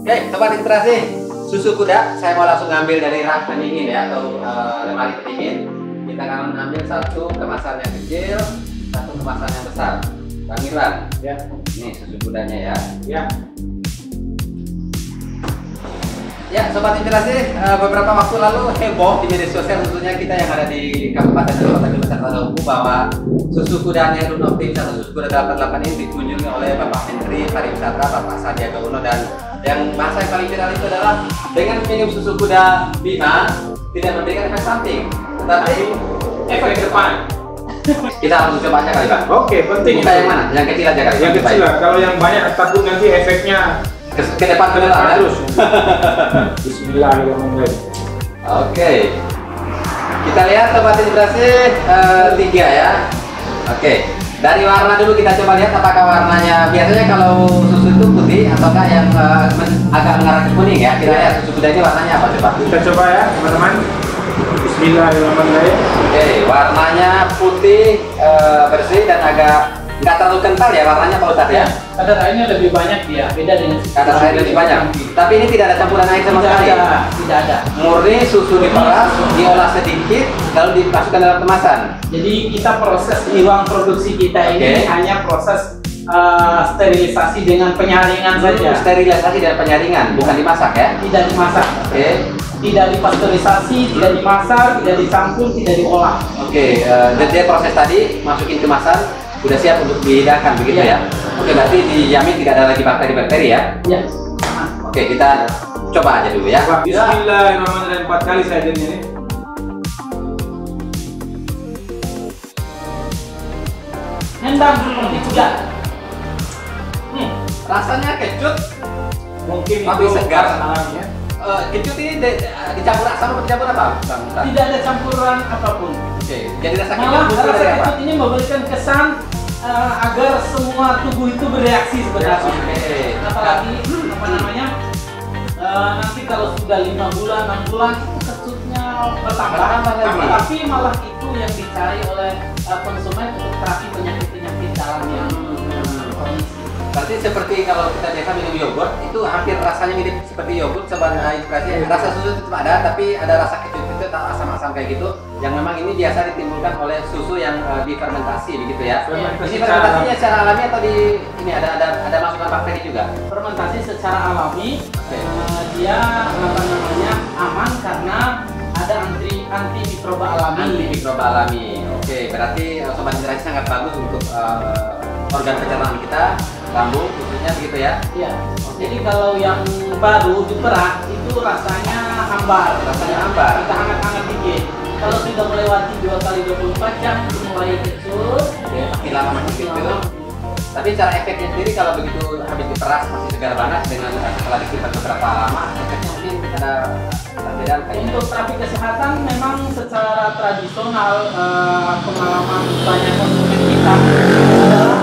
Oke, sobat inspirasi, susu kuda saya mau langsung ngambil dari rak pendingin ya, atau lemari pendingin. Kita akan ambil satu kemasan yang kecil, satu kemasan yang besar. Bang Irwan, Ya. ini susu kudanya ya. Ya. Ya, sobat inspirasi, beberapa waktu lalu heboh di media sosial, khususnya kita yang ada di Kabupaten dan Kota Besar Lampung, bahwa susu kuda Nerun Optimis atau susu kuda 88 ini dikunjungi oleh Bapak Menteri Pariwisata Bapak Sandiaga Uno, dan yang bahasa yang paling viral itu adalah dengan minum susu kuda Bima tidak memberikan efek samping, tetapi efek depan. Kita langsung coba aja kali Pak. Oke, penting. Kita yang mana? Yang kecil aja kali. Yang kecil lah. Kalau yang banyak takut nanti efeknya ke depan beneran terus. Bismillahirrahmanirrahim. Oke, kita lihat sobat inspirasi, 3 ya. Oke, dari warna dulu kita coba lihat apakah warnanya. Biasanya kalau susu itu putih ataukah yang agak mengarah ke kuning ya. Kita lihat susu kuda ini warnanya apa coba. Kita coba ya teman-teman. Bismillahirrahmanirrahim. Oke, warnanya putih, bersih dan agak nggak terlalu kental ya warnanya Pak Ustadz ya. Kadar airnya lebih banyak dia, beda dengan Kadar air lebih banyak. Tapi ini tidak ada campuran air sama sekali. Tidak ada. Murni susu diperas, diolah sedikit, lalu dimasukkan dalam kemasan. Jadi kita proses di ruang produksi kita ini hanya proses sterilisasi dengan penyaringan saja. Sterilisasi dan penyaringan, bukan dimasak ya? Tidak dimasak. Oke. Tidak dipasteurisasi, tidak dimasak, tidak dicampur, tidak diolah. Oke, jadi proses tadi masukin kemasan udah siap untuk dihidangkan begitu ya? Oke, berarti dijamin tidak ada lagi bakteri-bakteri ya? Ya. Oke, kita coba aja dulu ya. Bismillahirrahmanirrahim. 4 kali saya jadi ini. Nendang seperti kuda. Rasanya kecut, Mungkin tapi itu segar. alaminya. Kecut ini dicampur asam atau dicampur apa? Bang Ustadz? Tidak ada campuran apapun. Oke, jadi rasa kecut Malah muncul rasa dari apa? kecut ini memberikan kesan agar semua tubuh itu bereaksi sebenarnya. Oke. Apalagi apa namanya, nanti kalau sudah 5 bulan 6 bulan itu kecutnya bertambah lagi. tapi malah itu yang dicari oleh konsumen untuk terapi penyakit dalam yang kronis. Berarti seperti kalau kita biasa minum yogurt itu hampir rasanya mirip seperti yogurt. Sobat inspirasi, rasa susu tetap ada, tapi ada rasa kecut itu tak asam-asam kayak gitu, yang memang ini biasa ditimbulkan oleh susu yang difermentasi begitu ya. Ini fermentasinya secara alami atau di ini ada masukan bakteri juga? Fermentasi secara alami, dia apa namanya aman karena ada anti mikroba alami. Antimikroba alami. Oke, berarti sobat inspirasi sangat bagus untuk organ pencernaan kita, lambung khususnya begitu ya. Iya. Jadi kalau yang baru diperas itu rasanya hambar, kita hangat-hangat dikit. Kalau sudah melewati 2 kali 24 jam itu mulai kecut. Makin lama makin kecil. Tapi cara efeknya sendiri kalau begitu habis diperas masih segar banget, dengan setelah disimpan beberapa lama efeknya mungkin ada perbedaan kayaknya. Untuk terapi kesehatan memang secara tradisional pengalaman banyak konsumen kita adalah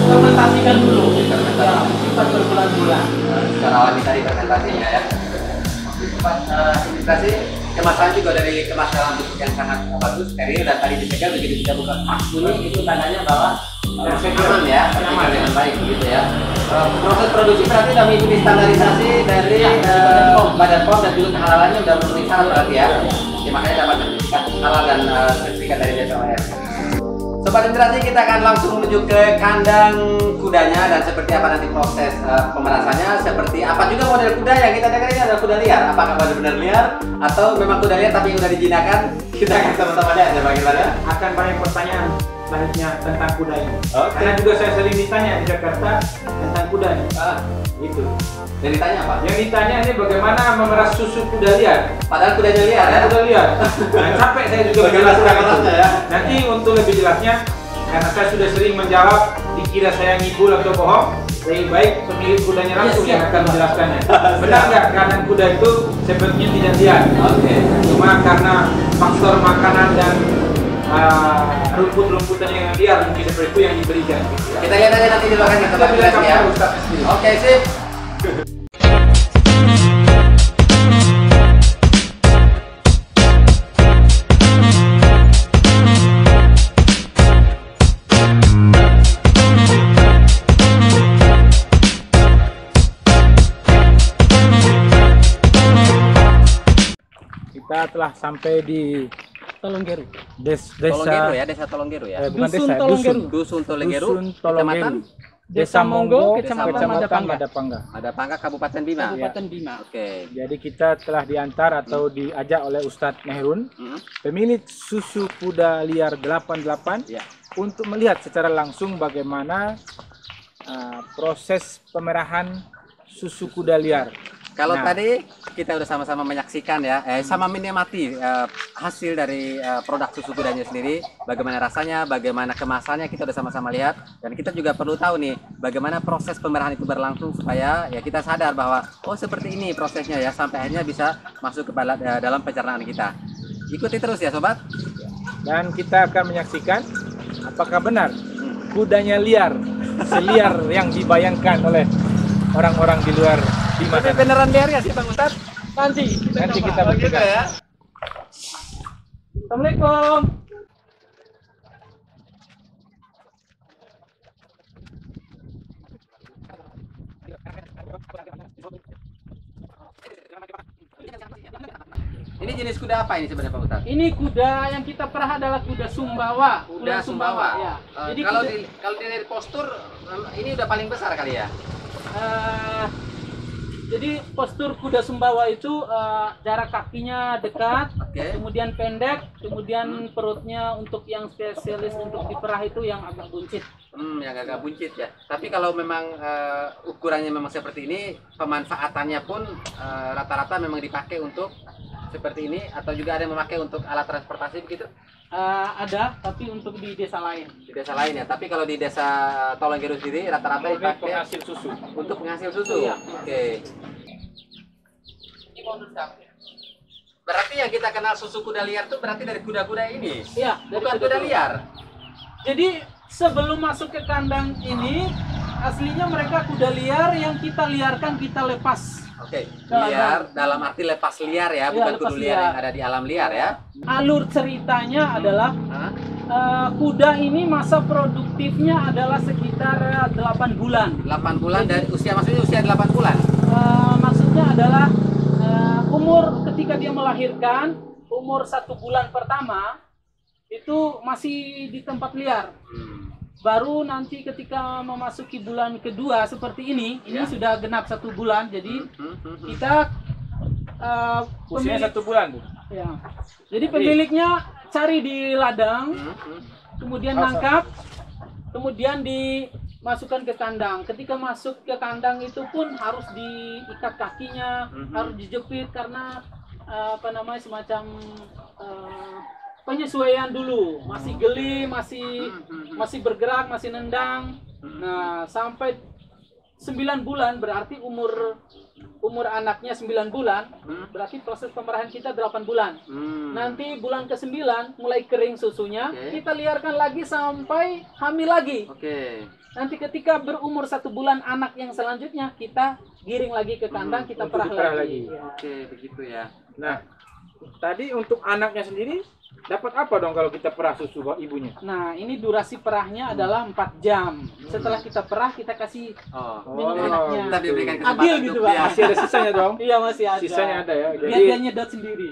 fermentasikan dulu. Simpan berbulan-bulan. Secara alami tadi fermentasinya ya. Fermentasi kemasan juga dari kemas dalam bentuk yang sangat bagus, steril, dan tadi dipegang begitu kita buka kuning itu tandanya bahwa aman ya, terjaga dengan baik begitu ya. Proses produksi berarti sudah mengikuti standarisasi dari Badan POM dan juga kehalalannya sudah memenuhi syarat berarti ya. Makanya dapat sertifikat halal dan sertifikat dari DSLR. Sobat inspirasi, kita akan langsung menuju ke kandang kudanya dan seperti apa nanti proses pemerasannya, seperti apa juga model kuda yang kita dengar ini adalah kuda liar. Apakah benar-benar liar atau memang kuda liar tapi yang sudah dijinakan? Kita akan sama-sama lihat ya bagaimana. Akan banyak pertanyaan selanjutnya tentang kuda ini. Oke. Karena juga saya sering ditanya di Jakarta tentang kuda ini. Itu. Yang ditanya apa? Yang ditanya ini bagaimana memeras susu kuda liar. Padahal kudanya liar ya? Kuda liar. Nah, capek saya juga Bagaimana menjelaskan itu. caranya ya? Nanti untuk lebih jelasnya, karena saya sudah sering menjawab dikira saya ngibul atau bohong, lebih baik pemilik kudanya langsung yang akan menjelaskannya. Benar nggak kandang kuda itu sepertinya tidak liar? Oke. Cuma karena faktor makanan dan rumput-rumputan yang liar mungkin seperti itu yang diberikan. Gitu ya. Kita lihat aja nanti di belakang Kita bilang ya. sama Ustaz sendiri. Oke, sip. kita telah sampai di Tolonggeru. desa Tolonggeru ya, desa Tolonggeru ya. bukan Dusun desa, Tolonggeru. Dusun Tolonggeru, Dusun Tolonggeru. Kecamatan Desa Monggo, Kecamatan Kecamatan Madapangga. Madapangga. Madapangga, Kabupaten Bima. Kabupaten Bima. Oke. Jadi kita telah diantar atau diajak oleh Ustadz Mehrun, Hmm. pemilik susu kuda liar 88, Ya. untuk melihat secara langsung bagaimana proses pemerahan susu kuda liar. Kalau Nah. tadi kita udah sama-sama menyaksikan ya, sama menikmati hasil dari produk susu kudanya sendiri, bagaimana rasanya, bagaimana kemasannya, kita udah sama-sama lihat. Dan kita juga perlu tahu nih, bagaimana proses pemerahan itu berlangsung supaya ya kita sadar bahwa oh seperti ini prosesnya ya, sampai akhirnya bisa masuk ke dalam pencernaan kita. Ikuti terus ya sobat. Dan kita akan menyaksikan apakah benar kudanya liar, seliar yang dibayangkan oleh orang-orang di luar Bima. Tapi beneran liar ya sih Bang Ustadz? Nanti Kita Oh, gitu buktikan. ya. Assalamualaikum. Ini jenis kuda apa ini sebenarnya Pak Ustadz? Ini kuda yang kita perah adalah kuda Sumbawa. Kuda Sumbawa. Ya. Jadi Kalau kuda- kalau dilihat dari postur ini udah paling besar kali ya. Jadi postur kuda Sumbawa itu jarak kakinya dekat, Oke. kemudian pendek, kemudian perutnya untuk yang spesialis untuk diperah itu yang agak buncit. Yang agak buncit ya. Tapi kalau memang ukurannya memang seperti ini, pemanfaatannya pun rata-rata memang dipakai untuk seperti ini atau juga ada yang memakai untuk alat transportasi begitu Ada, tapi untuk di desa lain. di desa lain ya. Tapi kalau di desa Tolonggeru sendiri rata-rata Murni dipakai penghasil susu. untuk penghasil susu. Iya. Oke. Berarti yang kita kenal susu kuda liar itu berarti dari kuda-kuda ini. Iya, dari Bukan kuda liar. Jadi sebelum masuk ke kandang ini, aslinya mereka kuda liar yang kita liarkan, kita lepas. Oke, Kalau liar dalam arti lepas liar ya, Iya, bukan lepas kudu liar liar. yang ada di alam liar ya. Alur ceritanya adalah Hah? kuda ini masa produktifnya adalah sekitar 8 bulan. 8 bulan dari usia, maksudnya usia 8 bulan. Maksudnya adalah umur ketika dia melahirkan, umur 1 bulan pertama itu masih di tempat liar. Baru nanti ketika memasuki bulan kedua seperti ini Ya. sudah genap 1 bulan. Jadi kita Usianya 1 bulan, Bu. ya. Jadi pemiliknya cari di ladang, kemudian nangkap, kemudian dimasukkan ke kandang. Ketika masuk ke kandang itu pun harus diikat kakinya, harus dijepit karena semacam penyesuaian dulu. Masih geli, masih bergerak, masih nendang. Nah, sampai 9 bulan berarti umur anaknya 9 bulan, berarti proses pemerahan kita 8 bulan. Nanti bulan ke-9 mulai kering susunya, Oke. kita liarkan lagi sampai hamil lagi. Oke. Nanti ketika berumur 1 bulan anak yang selanjutnya, kita giring lagi ke kandang, kita untuk perah diperah lagi. lagi. Ya. Oke, begitu ya. Nah, tadi untuk anaknya sendiri dapat apa dong kalau kita perah susu ibunya? Nah, ini durasi perahnya adalah 4 jam. Setelah kita perah, kita kasih Oh. minum anaknya. Kita diberikan kesempatan Adil gitu, untuk Pak. dia. Masih ada sisanya dong. Iya, masih ada. Sisanya ada ya. Biar Jadi dia nyedot sendiri.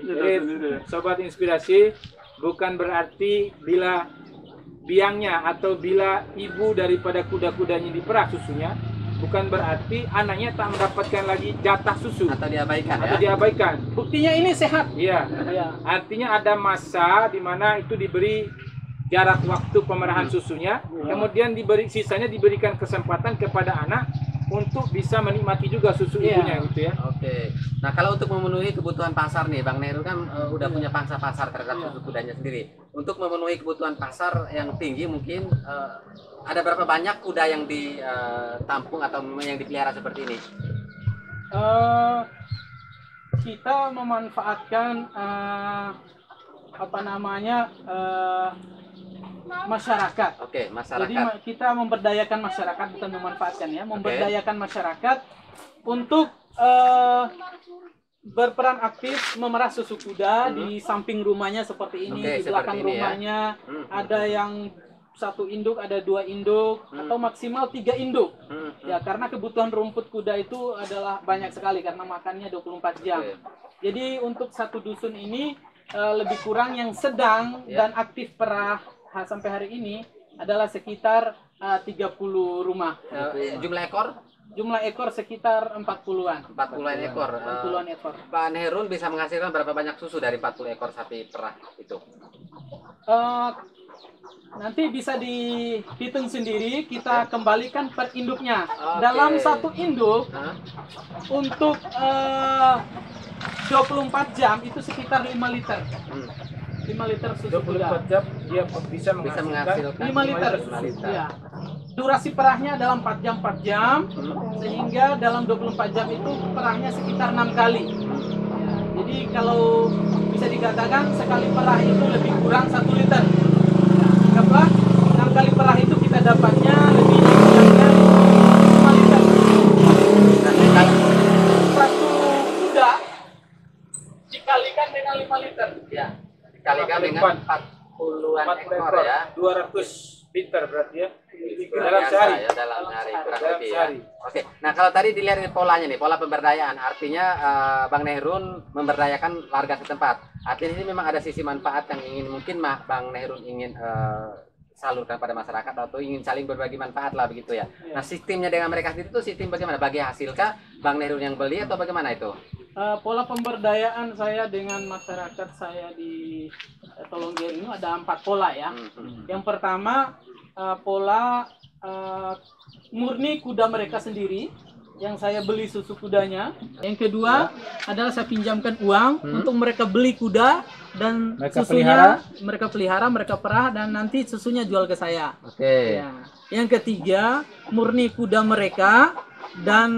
sobat inspirasi, bukan berarti bila biangnya atau bila ibu daripada kuda-kudanya diperah susunya, bukan berarti anaknya tak mendapatkan lagi jatah susu Atau diabaikan atau ya. diabaikan. Buktinya ini sehat. Iya. Ya. Artinya ada masa di mana itu diberi jarak waktu pemerahan susunya, kemudian sisanya diberikan kesempatan kepada anak untuk bisa menikmati juga susu Iya. ibunya gitu ya. Oke. Nah, kalau untuk memenuhi kebutuhan pasar nih, Bang Neru kan udah punya pangsa pasar terhadap susu kudanya sendiri. Untuk memenuhi kebutuhan pasar yang tinggi mungkin ada berapa banyak kuda yang ditampung atau yang dipelihara seperti ini? Kita memanfaatkan masyarakat. Oke, Jadi masyarakat. kita memberdayakan masyarakat, bukan memanfaatkan ya, memberdayakan masyarakat untuk berperan aktif memerah susu kuda di samping rumahnya seperti ini, Oke, di belakang seperti ini ya. rumahnya ada yang satu induk, ada 2 induk, atau maksimal 3 induk. Ya, karena kebutuhan rumput kuda itu adalah banyak sekali karena makannya 24 jam. Jadi untuk satu dusun ini lebih kurang yang sedang dan aktif perah sampai hari ini adalah sekitar 30 rumah. Jumlah ekor? Jumlah ekor sekitar 40-an. 40-an ekor. 40-an ekor. Pak Nehrun bisa menghasilkan berapa banyak susu dari 40 ekor sapi perah itu? Nanti bisa dihitung sendiri, kita kembalikan per induknya. Oke. Dalam satu induk untuk 24 jam itu sekitar 5 liter. 5 liter susu kuda. 24 jam dia bisa menghasilkan 5 liter. Ya. Durasi perahnya dalam 4 jam, sehingga dalam 24 jam itu perahnya sekitar 6 kali. Ya, jadi kalau bisa dikatakan sekali perah itu lebih kurang 1 liter. Ya, anggaplah 6 kali perah itu kita dapatnya lebih kurangnya 5 liter. Satu kuda dikalikan dengan 5 liter. Ya, dikalikan dengan 40-an ekor ya. 200 liter berarti ya. Luar Dalam biasa sehari. ya, dalam sehari kurang Dalam lebih ya. sehari. Oke, nah kalau tadi dilihat ini polanya nih, pola pemberdayaan, artinya Bang Nehrun memberdayakan warga setempat. Artinya ini memang ada sisi manfaat yang ingin mungkin Bang Nehrun ingin salurkan pada masyarakat atau ingin saling berbagi manfaat lah begitu ya. Nah sistemnya dengan mereka sendiri itu sistem bagaimana? Bagi hasilkah Bang Nehrun yang beli atau bagaimana itu? Pola pemberdayaan saya dengan masyarakat saya di Tolonggeru ini ada 4 pola ya. Yang pertama pola murni kuda mereka sendiri yang saya beli susu kudanya. Yang kedua adalah saya pinjamkan uang untuk mereka beli kuda dan Mereka susunya mereka pelihara, mereka perah dan nanti susunya jual ke saya. Oke. Ya. Yang ketiga murni kuda mereka dan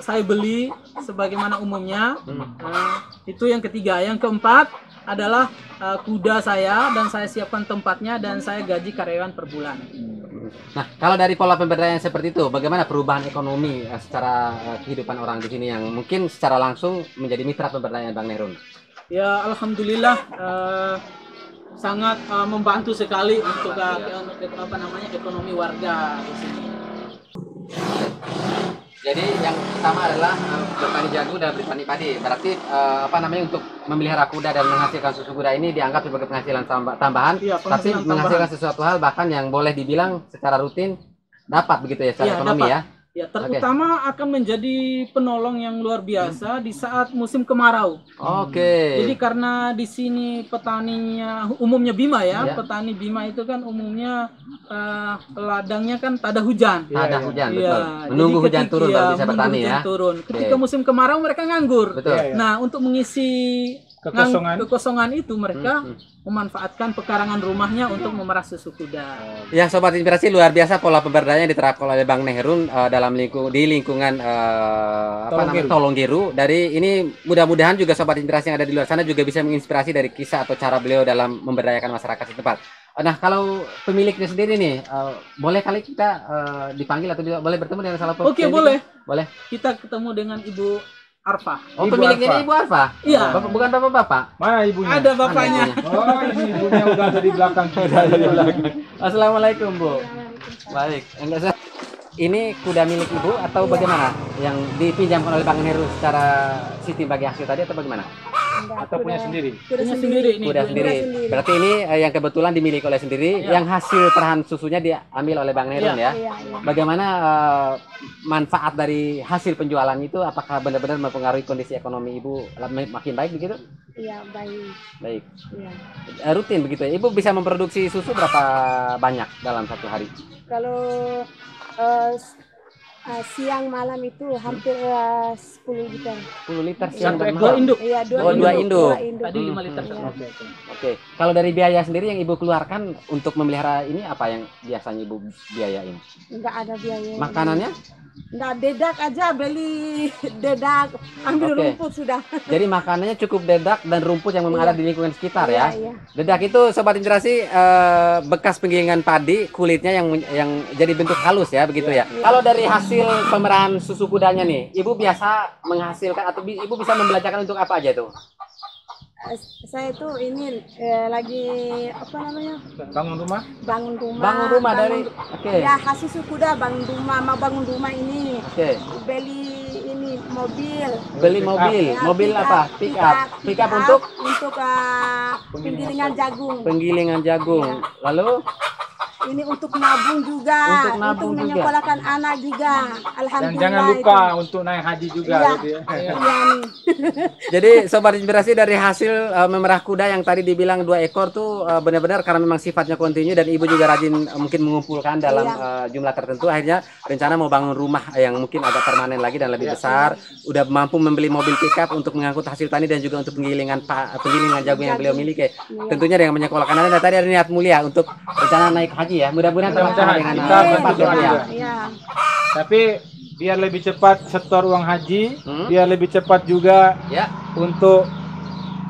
saya beli sebagaimana umumnya. Itu yang ketiga. Yang keempat adalah kuda saya dan saya siapkan tempatnya dan saya gaji karyawan per bulan. Nah, kalau dari pola pemberdayaan seperti itu, bagaimana perubahan ekonomi secara kehidupan orang di sini yang mungkin secara langsung menjadi mitra pemberdayaan Bang Nehrun? Ya, alhamdulillah sangat membantu sekali untuk ekonomi warga di sini. Jadi yang pertama adalah bertani jagung dan bertani padi. Berarti untuk memelihara kuda dan menghasilkan susu kuda ini dianggap sebagai penghasilan tambahan, Iya, tapi penghasilan menghasilkan tambahan. sesuatu hal bahkan yang boleh dibilang secara rutin dapat begitu ya secara Iya, ekonomi dapat. ya. Ya, terutama akan menjadi penolong yang luar biasa di saat musim kemarau. Oke. Jadi karena di sini petaninya umumnya Bima ya, Ya. petani Bima itu kan umumnya ladangnya kan tak ada hujan. Ada hujan, Iya, betul. jadi Menunggu hujan turun baru bisa menunggu bertani hujan ya. turun. Ketika musim kemarau mereka nganggur. Betul. Iya, iya. Nah, untuk mengisi kekosongan itu mereka memanfaatkan pekarangan rumahnya untuk memerah susu kuda. Ya Sobat Inspirasi, luar biasa pola pemberdayaan yang diterapkan oleh Bang Nehrun dalam lingkungan Tolonggeru. Dari ini mudah-mudahan juga Sobat Inspirasi yang ada di luar sana juga bisa menginspirasi dari kisah atau cara beliau dalam memberdayakan masyarakat setempat. Nah kalau pemiliknya sendiri nih, boleh kali kita dipanggil atau boleh bertemu dengan salah satu? Oke, boleh. Boleh. Kita ketemu dengan Ibu Arfa. Oh, Ibu pemiliknya Arfa. ini Ibu Arfa? Iya. Bukan bapak-bapak? Mana ibunya? Ada bapaknya. Oh, ini ibunya udah ada di belakang. Assalamualaikum Bu. Baik. Enggak sah. Ini kuda milik Ibu atau bagaimana? Yang dipinjamkan oleh Bang Nehrun secara sistem bagi hasil tadi atau bagaimana? Atau punya sendiri? Punya sendiri ini. Kuda sendiri. Berarti ini yang kebetulan dimiliki oleh sendiri, yang hasil perahan susunya diambil oleh Bang Nehrun ya. Iya, iya. Bagaimana manfaat dari hasil penjualan itu? Apakah benar-benar mempengaruhi kondisi ekonomi Ibu makin baik begitu? Iya, baik. Baik. Iya. Rutin begitu ya. Ibu bisa memproduksi susu berapa banyak dalam satu hari? Kalau siang malam itu hampir 10 liter. 10 liter siang Satu dan ekor malam. induk. Iya, Oh, dua induk. Tadi 5 liter. Iya. Oke. Kalau dari biaya sendiri yang Ibu keluarkan untuk memelihara ini apa yang biasanya Ibu biayain? Enggak ada biaya. Makanannya? Enggak, dedak aja beli dedak, ambil Oke. rumput sudah. Jadi makanannya cukup dedak dan rumput yang memang ada di lingkungan sekitar ya. Iya, iya. Dedak itu Sobat Inspirasi bekas penggilingan padi, kulitnya yang jadi bentuk halus ya begitu ya. Kalau dari hasil pemerahan susu kudanya nih, Ibu biasa menghasilkan atau Ibu bisa membelajarkan untuk apa aja itu? Saya itu ini lagi apa namanya? Bangun rumah. Bangun rumah. Bangun rumah dari oke. Ya, hasil suku dah bangun rumah, mau bangun rumah ini. Oke. Beli ini mobil. Beli mobil. Ya, Mobil pick apa? up, Pick up. Pick up untuk penggilingan jagung. penggilingan jagung. Lalu Ini untuk nabung juga, Untuk nabung juga. menyekolahkan anak juga. Dan Alhamdulillah. jangan lupa untuk naik haji juga. Iya. Gitu ya. Iya nih. jadi sobat inspirasi dari hasil memerah kuda yang tadi dibilang 2 ekor tuh benar-benar karena memang sifatnya kontinu dan ibu juga rajin mungkin mengumpulkan dalam jumlah tertentu, akhirnya rencana mau bangun rumah yang mungkin agak permanen lagi dan lebih besar, udah mampu membeli mobil pickup untuk mengangkut hasil tani dan juga untuk penggilingan jagung yang beliau miliki. Tentunya dengan menyekolahkan anak, dan tadi ada niat mulia untuk rencana naik haji ya, mudah-mudahan terlaksana dengan Kita tepat ya Pak ya. Iya. Tapi biar lebih cepat setor uang haji, Hmm. biar lebih cepat juga Ya, untuk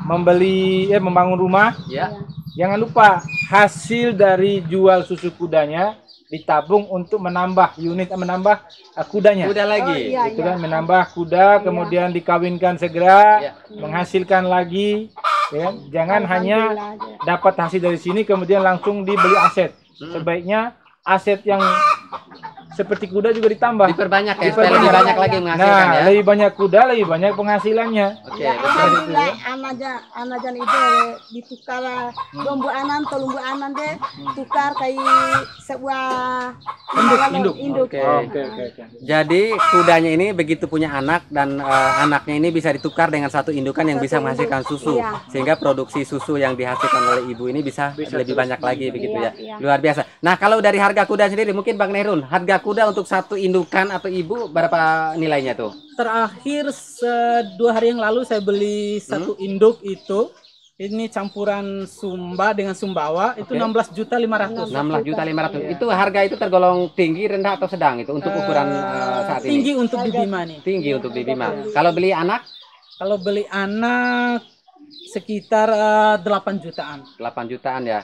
membangun rumah. ya. Jangan lupa hasil dari jual susu kudanya ditabung untuk menambah kudanya. Udah lagi. Oh, iya. Itu kan menambah kuda, kemudian dikawinkan segera, Ya. menghasilkan lagi. Ya. Jangan hanya Alhamdulillah. dapat hasil dari sini kemudian langsung dibeli aset. Sebaiknya aset yang seperti kuda juga ditambah. Diperbanyak ya, supaya lebih banyak lagi menghasilkan Nah, ya. lebih banyak kuda, lebih banyak penghasilannya. Oke, Ya, betul. alhamdulillah anajan itu ditukar lumbu anan atau lumbu anan deh tukar kayak sebuah induk. Oke. Oke. Jadi kudanya ini begitu punya anak dan anaknya ini bisa ditukar dengan satu indukan yang bisa menghasilkan susu, Iya. sehingga produksi susu yang dihasilkan oleh ibu ini bisa lebih banyak lagi begitu ya. Iya. Luar biasa. Nah, kalau dari harga kuda sendiri mungkin Bang Nerun, harga kuda untuk satu indukan atau ibu berapa nilainya tuh? Terakhir 2 hari yang lalu saya beli satu induk itu. Ini campuran Sumba dengan Sumbawa itu 16.500.000. 16.500.000. Itu harga itu tergolong tinggi, rendah atau sedang itu untuk ukuran saat ini? Tinggi untuk di Bima nih. Tinggi untuk di Bima. Kalau beli anak Kalau beli anak sekitar 8 jutaan. 8 jutaan ya.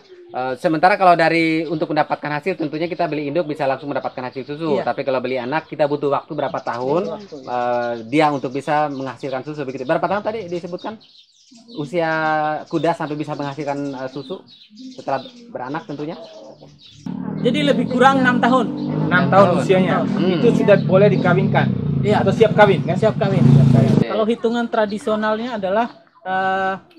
Sementara kalau untuk mendapatkan hasil tentunya kita beli induk bisa langsung mendapatkan hasil susu. Iya. Tapi kalau beli anak kita butuh waktu berapa tahun dia untuk bisa menghasilkan susu begitu. Berapa tahun tadi disebutkan usia kuda sampai bisa menghasilkan susu setelah beranak tentunya? Jadi lebih kurang 6 tahun. 6 tahun usianya. Itu sudah boleh dikawinkan. Iya. Atau siap kawin kan? Siap kawin. Kalau hitungan tradisionalnya adalah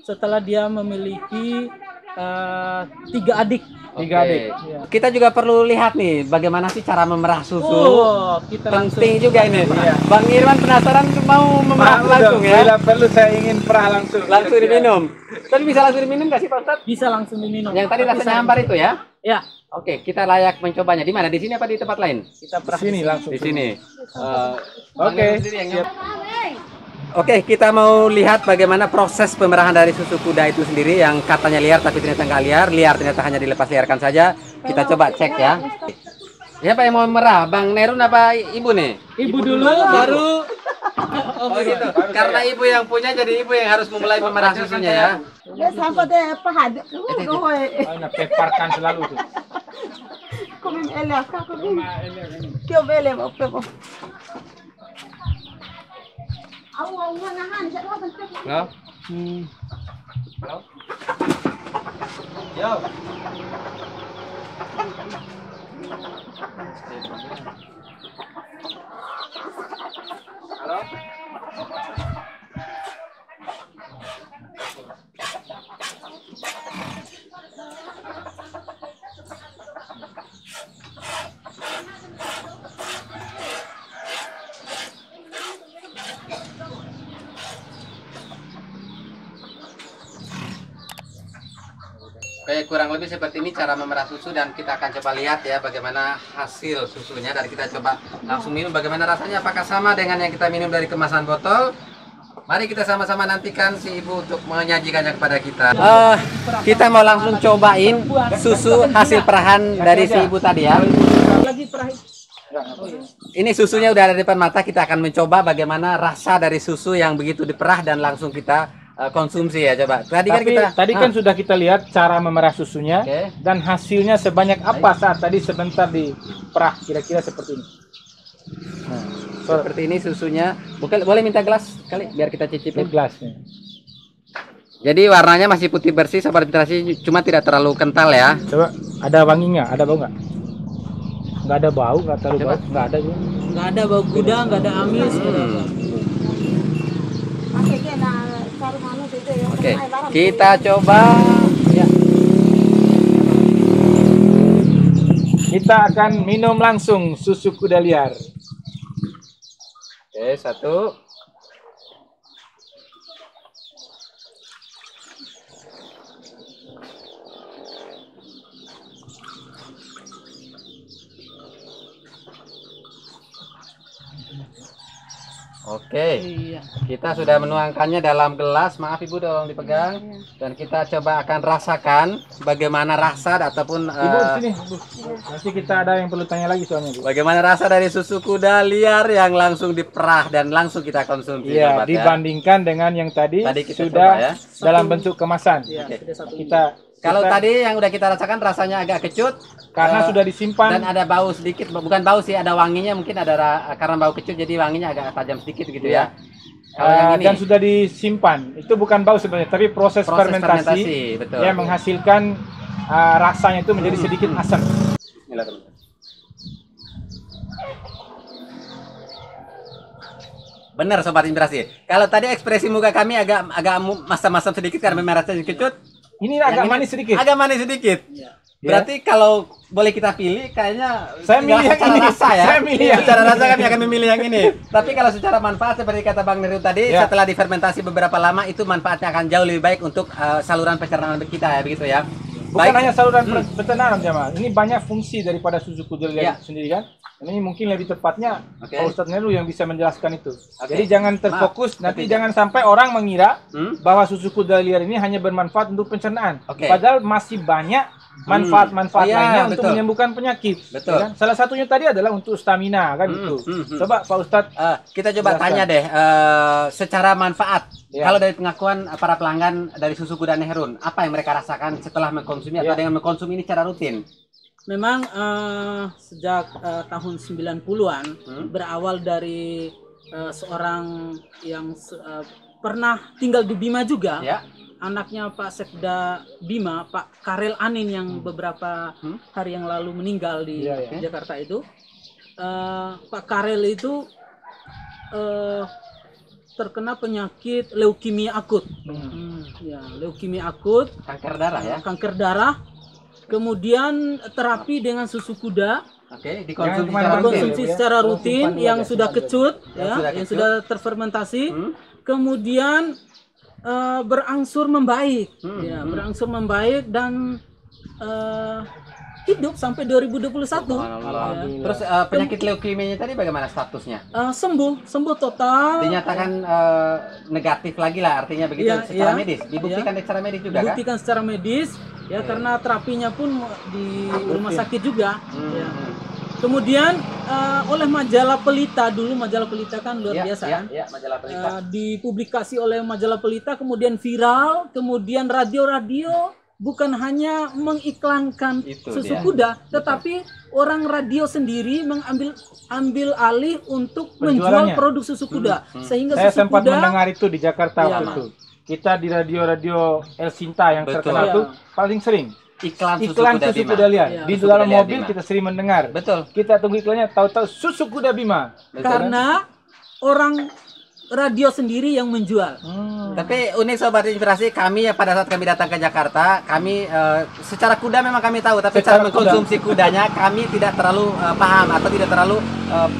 setelah dia memiliki 3 adik. 3 Oke. adik. Kita juga perlu lihat nih bagaimana sih cara memerah susu. Oh, kita langsung Penting juga ini. Bang Irwan penasaran mau memerah langsung ya. Bila perlu saya ingin perah langsung. Langsung diminum. Tapi bisa langsung diminum nggak sih Pak Ustadz? bisa langsung diminum. Yang tadi Tapi rasanya saya- hambar itu ya? Ya, Oke, kita layak mencobanya. Di mana? Di sini apa di tempat lain? kita Di sini langsung. Di sini. Oke. Oke, kita mau lihat bagaimana proses pemerahan dari susu kuda itu sendiri yang katanya liar tapi ternyata nggak liar. Liar ternyata hanya dilepas liarkan saja. Kita coba cek ya. Siapa yang mau merah? Bang Nerun apa ibu nih? ibu dulu baru Oh gitu. Karena ibu yang punya jadi ibu yang harus memulai pemerah susunya ya. Ya sampai deh pahad. Nah, peparkan selalu tuh. Komim elef, komim. Kyo elef, oke. Awu nahan, jangan bentuk. Halo? Yo. Halo? Oke, kurang lebih seperti ini cara memerah susu dan kita akan coba lihat ya bagaimana hasil susunya dan kita coba langsung minum bagaimana rasanya, apakah sama dengan yang kita minum dari kemasan botol. Mari kita sama-sama nantikan si ibu untuk menyajikannya kepada kita. Kita mau langsung cobain susu hasil perahan dari si ibu tadi ya. lagi terakhir. Ini susunya udah ada di depan mata, kita akan mencoba bagaimana rasa dari susu yang begitu diperah dan langsung kita konsumsi ya, coba. Tadi kan sudah kita lihat cara memerah susunya. Oke. Dan hasilnya sebanyak apa saat tadi sebentar diperah, kira-kira seperti ini. Nah, seperti ini susunya. Boleh minta gelas kali biar kita cicipin. gelasnya. Jadi warnanya masih putih bersih sobat inspirasi, cuma tidak terlalu kental ya. Coba ada wanginya, ada bau nggak? Nggak ada bau, nggak terlalu Coba. bau, nggak ada juga. Nggak ada bau kuda, nggak ada amis. Pakai dia nah sarung anu itu ya. Oke, Orang lain barang. kita coba. Ya. Kita akan minum langsung susu kuda liar. Oke, satu. Oke, Iya. kita sudah menuangkannya dalam gelas. Maaf Ibu, tolong dipegang. Dan kita coba akan rasakan bagaimana rasa ataupun Ibu sini, Ibu. Nanti kita ada yang perlu tanya lagi soalnya, Bu. bagaimana rasa dari susu kuda liar yang langsung diperah dan langsung kita konsumsi. Iya, sobat, ya. dibandingkan dengan yang tadi, Tadi kita sudah coba, ya. dalam bentuk kemasan. Iya, Oke. sudah satu. Kalau kita- tadi yang udah kita rasakan rasanya agak kecut karena sudah disimpan. dan ada bau sedikit, bukan bau sih, ada wanginya, mungkin ada karena bau kecut jadi wanginya agak tajam sedikit gitu ya. Kalau yang ini dan sudah disimpan. Itu bukan bau sebenarnya, tapi proses, fermentasi, betul. yang menghasilkan rasanya itu menjadi sedikit asam. Bismillah, teman-teman. Benar sobat inspirasi. Kalau tadi ekspresi muka kami agak masam-masam sedikit karena memang rasanya kecut. Ini Yang agak ini manis sedikit. Agak manis sedikit. Berarti kalau boleh kita pilih, kayaknya Saya milih yang secara ini. rasa ya. Saya milih yang secara ini. rasa kami akan memilih yang ini. Tapi kalau secara manfaat seperti kata Bang Neru tadi, Ya. setelah difermentasi beberapa lama itu manfaatnya akan jauh lebih baik untuk saluran pencernaan kita ya, begitu ya. Bukan hanya saluran pencernaan, Jamal. Ini banyak fungsi daripada susu kuda liar Ya. sendiri kan. Ini mungkin lebih tepatnya Oke. Pak Ustadz Neru yang bisa menjelaskan itu. Oke. Jadi jangan terfokus, Maaf, nanti tapi- jangan sampai orang mengira Hmm? bahwa susu kuda liar ini hanya bermanfaat untuk pencernaan. Oke. Padahal masih banyak manfaat-manfaat Oh iya, lainnya untuk betul. menyembuhkan penyakit. Betul. Ya kan? Salah satunya tadi adalah untuk stamina kan itu. Coba Pak Ustadz. Kita coba Jelaskan. tanya deh, secara manfaat. Ya. Kalau dari pengakuan para pelanggan dari susu kuda Nehrun, apa yang mereka rasakan setelah mengkonsumi atau Ya. dengan mengkonsumsi ini secara rutin? Memang sejak tahun 90-an berawal dari seorang yang pernah tinggal di Bima juga. Ya. Anaknya Pak Sekda Bima, Pak Karel Anin yang beberapa hari yang lalu meninggal di Iya, iya. Jakarta itu. Pak Karel itu terkena penyakit leukemia akut. Ya, leukemia akut, Kanker darah ya. kanker darah. Kemudian terapi dengan susu kuda, Oke, Jangan dikonsumsi secara kemana-mana. rutin. konsumsi ya, Bu, ya. secara Oh, rutin simpan dulu yang aja, sudah simpan dulu. kecut, Yang ya, sudah yang kecut. sudah terfermentasi. Hmm? Kemudian berangsur membaik, Hmm, ya, berangsur membaik dan hidup sampai 2021. Alhamdulillah. Ya. Terus penyakit leukemia tadi bagaimana statusnya? Sembuh total. Dinyatakan negatif lagi lah, artinya begitu Iya, secara iya. medis. Dibuktikan secara medis juga kan? Dibuktikan secara medis, ya, karena terapinya pun di rumah sakit juga. Ya. Kemudian oleh majalah Pelita, dulu majalah Pelita kan luar biasa kan. Ya, majalah Pelita. Dipublikasi oleh majalah Pelita, kemudian viral, kemudian radio-radio bukan hanya mengiklankan Itu susu dia. kuda, tetapi orang radio sendiri ambil alih untuk Penjualannya. menjual produk susu kuda, sehingga Saya susu sempat kuda mendengar itu di Jakarta Iya, waktu Mas. itu. Kita di radio-radio El Sinta yang Betul. terkenal Iya. itu paling sering Iklan susu iklan kuda susu Bima. kuda liar. Iya. Di Susu dalam kuda mobil Bima. kita sering mendengar. Betul. Kita tunggu iklannya, tahu-tahu susu kuda Bima. karena orang radio sendiri yang menjual. Tapi unik sobat inspirasi, kami ya pada saat kami datang ke Jakarta, kami secara kuda memang kami tahu, tapi Secara cara mengkonsumsi kudanya kami tidak terlalu paham atau tidak terlalu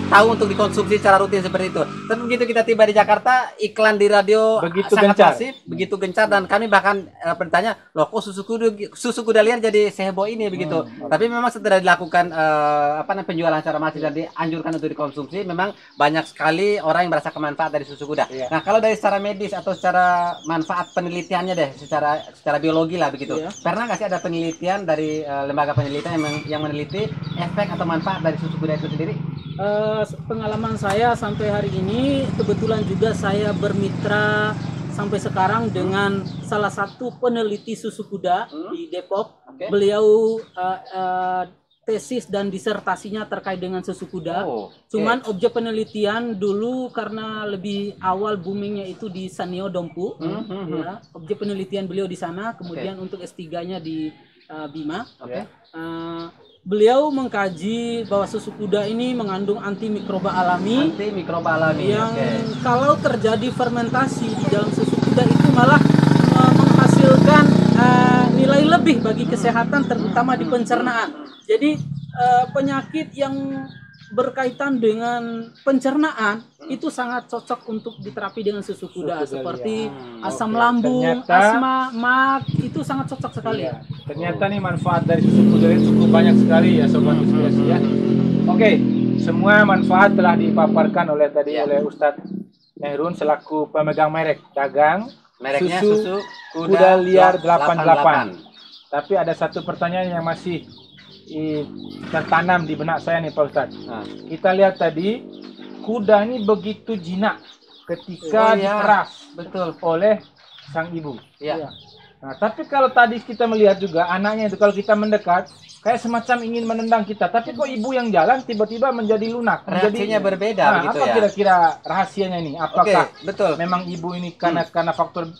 tahu untuk dikonsumsi secara rutin seperti itu. Tapi begitu kita tiba di Jakarta, iklan di radio Begitu sangat gencar. masif, begitu gencar, dan kami bahkan bertanya, loh kok susu kuda liar jadi seheboh ini begitu. Tapi memang setelah dilakukan penjualan secara masif dan dianjurkan untuk dikonsumsi, memang banyak sekali orang yang merasakan manfaat dari susu kuda. Iya. Nah, kalau dari secara medis atau secara manfaat penelitiannya deh, secara biologi lah begitu. Iya. Pernah nggak sih ada penelitian dari lembaga penelitian yang meneliti efek atau manfaat dari susu kuda itu sendiri? Pengalaman saya sampai hari ini, kebetulan juga saya bermitra sampai sekarang dengan salah satu peneliti susu kuda di Depok. Oke. Beliau tesis dan disertasinya terkait dengan susu kuda. Oh, oke. Cuman objek penelitian dulu karena lebih awal boomingnya itu di Sanio Dompu, ya, objek penelitian beliau di sana. Kemudian untuk S3-nya di Bima. Oke. Beliau mengkaji bahwa susu kuda ini mengandung antimikroba alami. Antimikroba alami. Yang kalau terjadi fermentasi di dalam susu kuda itu malah menghasilkan nilai lebih bagi kesehatan, terutama di pencernaan. Jadi penyakit yang berkaitan dengan pencernaan itu sangat cocok untuk diterapi dengan susu kuda, seperti asam lambung, asma, MAG, itu sangat cocok sekali. Iya. Ternyata nih manfaat dari susu kuda itu cukup banyak sekali ya Sobat Inspirasi ya. Oke, semua manfaat telah dipaparkan oleh Ustadz Mehrun selaku pemegang merek dagang Mereknya susu susu kuda liar 88. Tapi ada satu pertanyaan yang masih tertanam di benak saya nih Pak Ustadz. Kita lihat tadi kuda ini begitu jinak ketika diperas oleh sang ibu. Iya. Nah, tapi kalau tadi kita melihat juga anaknya itu kalau kita mendekat kayak semacam ingin menendang kita, tapi kok ibu yang jalan tiba-tiba menjadi lunak. Reaksinya berbeda begitu apa ya. kira-kira rahasianya ini? Apakah betul. memang ibu ini karena faktor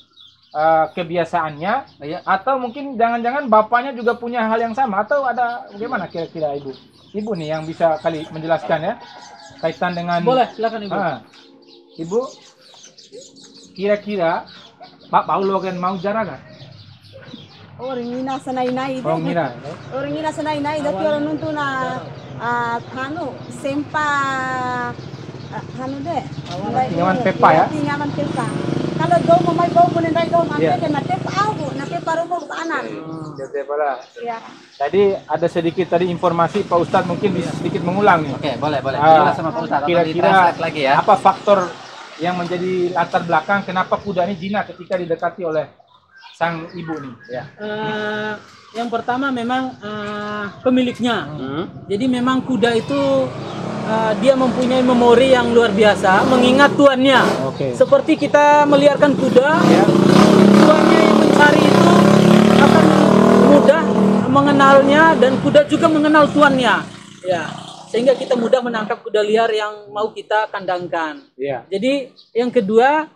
kebiasaannya, atau mungkin jangan-jangan bapaknya juga punya hal yang sama, atau ada bagaimana kira-kira ibu nih yang bisa kali menjelaskan ya kaitan dengan. Boleh, silakan ibu. Ibu, kira-kira Pak Paulo kan mau jarakan? Orang ina sanay-nay itu. Orang ina sanay-nay dati orang nuntu na sempa deh. Tingaman pepa ya? Tingaman pepa. Kalau do mo may bawa menendai do mampe na pepa ako, na pepa rumo anan. Iya. Tadi ada sedikit tadi informasi Pak Ustadz mungkin bisa sedikit mengulang nih. Oke, boleh. Jelas sama Pak Ustadz. Kira-kira lagi ya. apa faktor yang menjadi latar belakang kenapa kuda ini jinak ketika didekati oleh sang ibu nih? Ya. Yang pertama memang pemiliknya. Jadi memang kuda itu dia mempunyai memori yang luar biasa, mengingat tuannya. Seperti kita meliarkan kuda, tuannya yang mencari itu akan mudah mengenalnya dan kuda juga mengenal tuannya. Ya, sehingga kita mudah menangkap kuda liar yang mau kita kandangkan. Jadi yang kedua,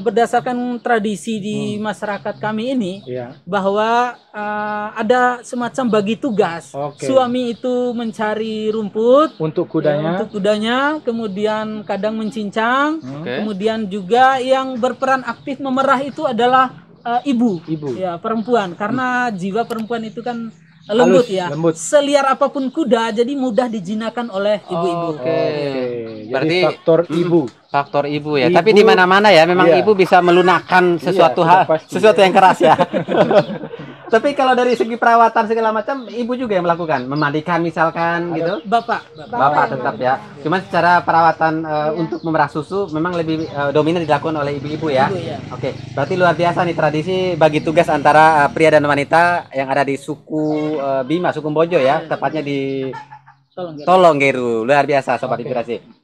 berdasarkan tradisi di masyarakat kami ini, bahwa ada semacam bagi tugas. Suami itu mencari rumput untuk kudanya, kemudian kadang mencincang, kemudian juga yang berperan aktif memerah itu adalah ibu. Ya, perempuan, karena jiwa perempuan itu kan lembut, lembut. Seliar apapun kuda, jadi mudah dijinakan oleh ibu-ibu. Berarti faktor ibu ya. Tapi di mana-mana ya memang ibu bisa melunakkan sesuatu sesuatu yang keras ya. Tapi kalau dari segi perawatan segala macam ibu juga yang melakukan, memandikan misalkan gitu. Bapak tetap ya. Cuman secara perawatan untuk memerah susu memang lebih dominan dilakukan oleh ibu-ibu ya. Oke, berarti luar biasa nih tradisi bagi tugas antara pria dan wanita yang ada di suku Bima, suku Bojo ya, tepatnya di Tolonggeru. Luar biasa Sobat Inspirasi.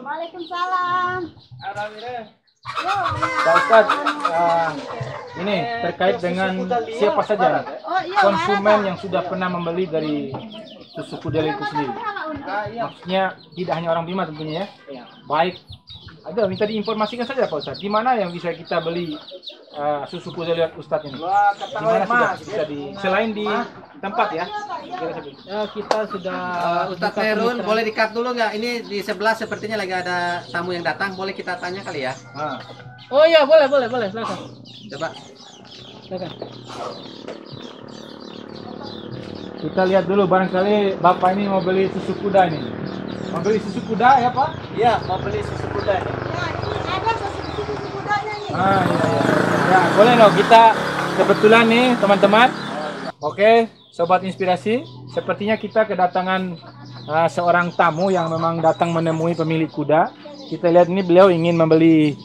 Waalaikumsalam. Pak Ustadz, ini terkait dengan siapa saja konsumen yang sudah pernah membeli dari susu kuda itu sendiri. Maksudnya tidak hanya orang Bima tentunya ya. Baik, ada minta diinformasikan saja Pak Ustadz, di mana yang bisa kita beli susu kuda liar Ustadz ini? Di mana sudah bisa selain di tempat ya? Kita sudah Ustadz Mehrun, boleh di-cut dulu nggak? Ini di sebelah sepertinya lagi ada tamu yang datang, boleh kita tanya kali ya? Oh iya, boleh, silakan. Coba. Silakan. Kita lihat dulu, barangkali Bapak ini mau beli susu kuda ini. Mau beli susu kuda ya Pak? Iya, mau beli susu kuda ini. Ada susu kudanya nih. Ya, boleh dong, kita kebetulan nih teman-teman. Oke, Sobat Inspirasi, sepertinya kita kedatangan seorang tamu yang memang datang menemui pemilik kuda. Kita lihat ini beliau ingin membeli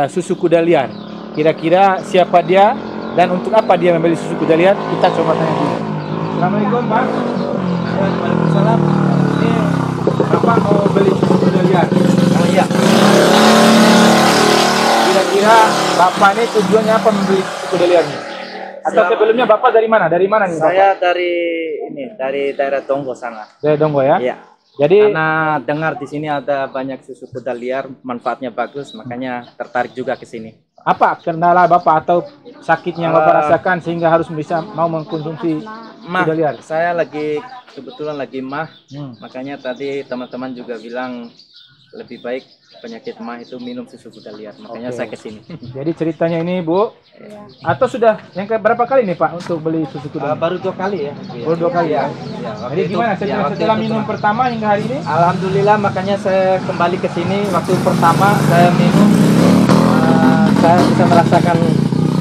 susu kuda liar. Kira-kira siapa dia dan untuk apa dia membeli susu kuda liar? Kita coba tanya dulu. Assalamualaikum Pak. Waalaikumsalam. Ini Bapak mau beli susu kuda liar? Iya. Kira-kira Bapak ini tujuannya apa membeli susu kuda liar ini? Atau sebelumnya Bapak dari mana? Dari mana nih Bapak? Saya dari daerah Tonggo sana. Dari Donggo ya? Iya. Jadi Karena dengar di sini ada banyak susu kuda liar, manfaatnya bagus, makanya tertarik juga ke sini. apa kendala Bapak atau sakit yang Bapak rasakan sehingga harus bisa mau mengkonsumsi kuda liar? Saya kebetulan lagi mah, makanya tadi teman-teman juga bilang lebih baik penyakit mah itu minum susu kuda liar, makanya saya ke sini. Jadi ceritanya ini Bu, atau sudah yang berapa kali nih Pak untuk beli susu kuda? Baru 2 kali ya. Baru 2 kali ya. Jadi gimana setelah minum pertama hingga hari ini? Alhamdulillah, makanya saya kembali ke sini. Waktu pertama saya minum, saya bisa merasakan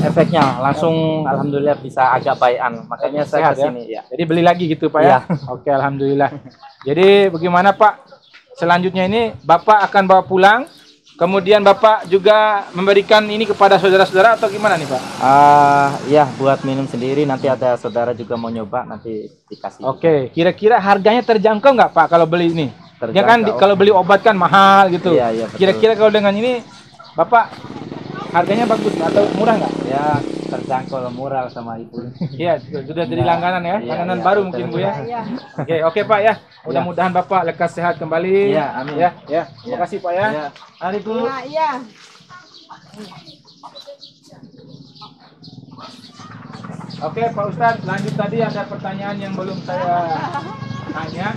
efeknya langsung. Alhamdulillah bisa agak bayan, makanya saya ke sini ya. Jadi beli lagi gitu Pak ya? Oke, alhamdulillah. Jadi bagaimana Pak? Selanjutnya ini Bapak akan bawa pulang, kemudian Bapak juga memberikan ini kepada saudara-saudara atau gimana nih Pak? Ya, buat minum sendiri, nanti ada saudara juga mau nyoba, nanti dikasih. Oke, kira-kira harganya terjangkau nggak Pak kalau beli ini? Ya kan kalau beli obat kan mahal gitu. Iya, betul. Kira-kira kalau dengan ini Bapak harganya bagus atau murah nggak? Ya, terjangkau, murah sama ibu. Iya, sudah jadi langganan ya, langganan baru mungkin Bu ya. Oke Pak ya. Mudah-mudahan Bapak lekas sehat kembali. Iya, amin. Ya. Terima kasih Pak ya. Hari dulu. Iya. Oke Pak Ustadz, lanjut tadi ada pertanyaan yang belum saya tanya.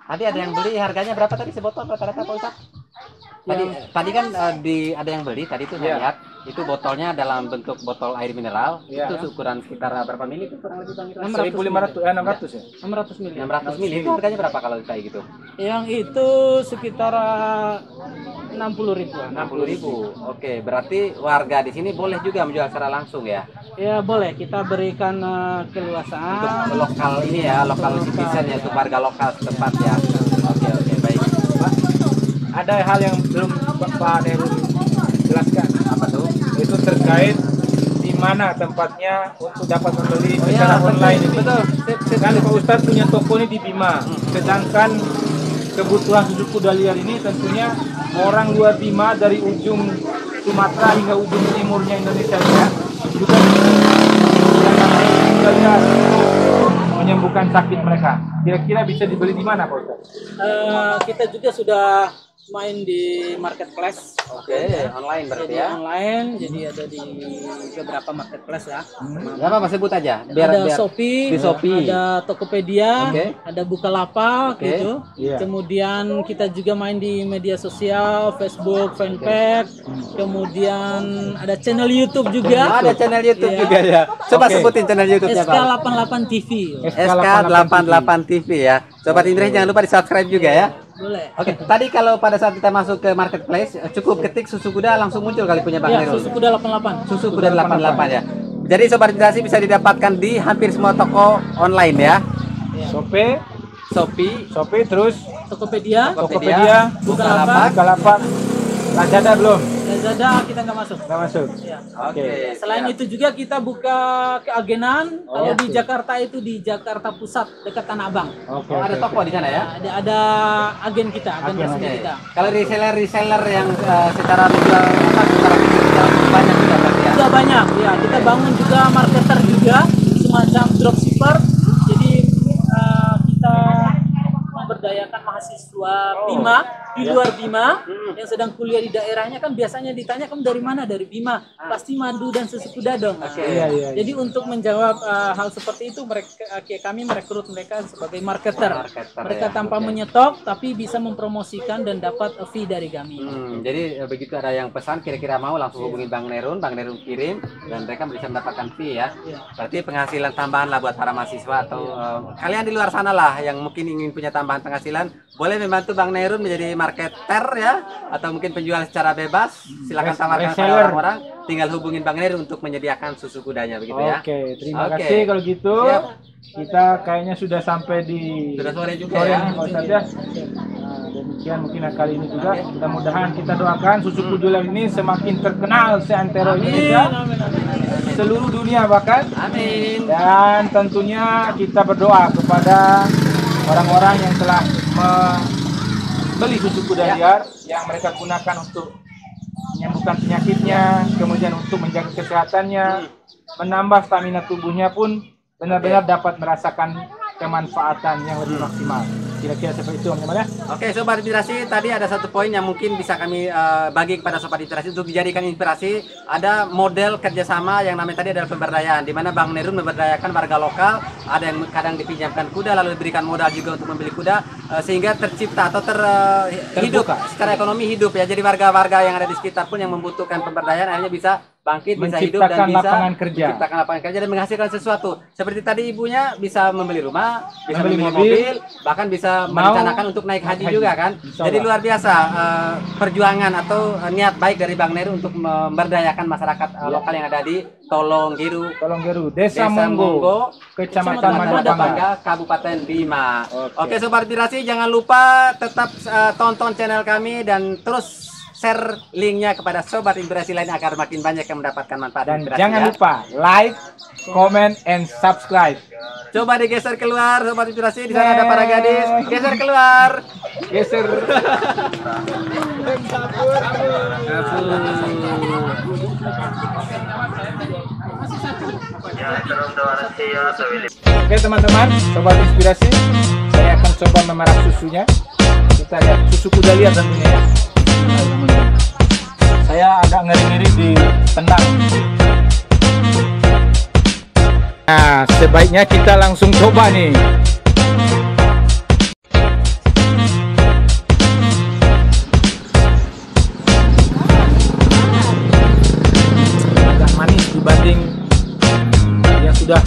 Tadi ada yang beli, harganya berapa tadi sebotol rata-rata Pak Ustadz? Tadi kan ada yang beli, tadi itu saya lihat itu botolnya dalam bentuk botol air mineral, itu ukuran sekitar berapa mili itu kurang lebih Bang? 600 ya? 600 mili. 600 mili itu harganya berapa kalau kayak gitu? Yang itu sekitar 60.000. 60.000. Oke, berarti warga di sini boleh juga menjual secara langsung ya? Ya boleh, kita berikan keluasaan. Untuk lokal ini ya, lokal citizen ya, untuk warga lokal setempat ya. Oke, baik. Ada hal yang belum Pak Nerul jelaskan. Apa tuh? Itu terkait di mana tempatnya untuk dapat membeli secara online ini. Betul. Kan Pak Ustadz punya toko ini di Bima. Sedangkan kebutuhan susu kuda liar ini tentunya orang luar Bima dari ujung Sumatera hingga ujung timurnya Indonesia ya, juga kuda liar untuk menyembuhkan sakit mereka. Kira-kira bisa dibeli di mana Pak Ustadz? Kita juga sudah main di marketplace. Oke, online berarti Jadi ya. online, jadi ada di beberapa marketplace ya. Apa sebut aja? Ada Shopee, di Shopee. ada Tokopedia, Oke. ada Bukalapak Oke. gitu. Kemudian kita juga main di media sosial, Facebook, fanpage. Kemudian ada channel YouTube juga. Ada channel YouTube Iya. juga ya. Coba sebutin channel YouTube-nya, Bang. SK88 TV. SK88 TV ya. Sobat Indri jangan lupa di-subscribe juga ya. Boleh. Oke, tadi kalau pada saat kita masuk ke marketplace, cukup ketik susu kuda langsung muncul kali punya Bang Ya, Nerul. susu kuda 88. Susu kuda 88 ya. Jadi Sobat Indri bisa didapatkan di hampir semua toko online ya. Shopee, terus Tokopedia, Bukalapak, Lazada belum? Lazada kita nggak masuk. Nggak masuk. Ya. Oke. Selain itu juga kita buka keagenan. Kalau di Jakarta itu di Jakarta Pusat dekat Tanah Abang. Oke. Ada toko di sana ya. Ada agen kita, agen resmi Oke. kita. Kalau reseller yang secara menjual secara digital banyak juga berarti ya. Juga banyak, ya. Kita bangun juga marketer juga, semacam dropshipper. Jadi kita memberdayakan mahasiswa Bima di luar Bima yang sedang kuliah di daerahnya, kan biasanya ditanya kamu dari mana? Dari Bima. Pasti madu dan susu kuda dong. Iya. Jadi untuk menjawab hal seperti itu kami merekrut mereka sebagai marketer. Mereka ya. tanpa menyetok tapi bisa mempromosikan dan dapat fee dari kami. Jadi begitu ada yang pesan kira-kira mau langsung hubungi Bang Nerun kirim dan mereka bisa mendapatkan fee ya. Berarti penghasilan tambahan lah buat para mahasiswa atau kalian di luar sana lah yang mungkin ingin punya tambahan penghasilan, boleh membantu Bang Nerun menjadi marketer ya, atau mungkin penjual secara bebas. Silakan tawarkan pada orang-orang, tinggal hubungin Bang Nerun untuk menyediakan susu kudanya begitu ya. Oke, terima kasih kalau gitu. Siap. Kita kayaknya sudah sampai di Sudah sore juga sore ya. nih, Pak Ustadz ya. Nah, demikian mungkin kali ini juga. Mudah-mudahan kita doakan susu kuda ini semakin terkenal seantero Indonesia, seluruh dunia bahkan. Amin. Dan tentunya kita berdoa kepada orang-orang yang telah membeli susu kuda liar yang mereka gunakan untuk menyembuhkan penyakitnya, kemudian untuk menjaga kesehatannya. menambah stamina tubuhnya pun benar-benar dapat merasakan kemanfaatan yang lebih maksimal. Kira-kira seperti itu Om Nyaman ya. Oke Sobat Inspirasi, tadi ada satu poin yang mungkin bisa kami bagi kepada Sobat Inspirasi untuk dijadikan inspirasi. Ada model kerjasama yang namanya tadi adalah pemberdayaan, di mana Bang Nerun memberdayakan warga lokal. Ada yang kadang dipinjamkan kuda lalu diberikan modal juga untuk membeli kuda, sehingga tercipta atau hidup secara ekonomi hidup ya. Jadi warga-warga yang ada di sekitar pun yang membutuhkan pemberdayaan akhirnya bisa bangkit, bisa hidup dan bisa menciptakan lapangan kerja dan menghasilkan sesuatu. Seperti tadi ibunya bisa membeli rumah, bisa membeli mobil, bahkan bisa merencanakan untuk naik haji juga kan. Jadi luar biasa perjuangan atau niat baik dari Bang Neru untuk memberdayakan masyarakat lokal yang ada di Tolonggeru, Desa Monggo, Kecamatan Madapangga, Kabupaten Bima. Oke Sobat Inspirasi, jangan lupa tetap tonton channel kami dan terus share linknya kepada Sobat Inspirasi lain agar makin banyak yang mendapatkan manfaat. Dan jangan lupa like, comment, and subscribe. Coba digeser keluar Sobat Inspirasi, di sana ada para gadis. Geser keluar. Geser. Oke teman-teman, Sobat Inspirasi, saya akan coba memerah susunya. Kita lihat susu kuda liar tentunya ya. Saya agak ngeri-ngeri di tendang. Nah, sebaiknya kita langsung coba nih. Agak manis dibanding yang sudah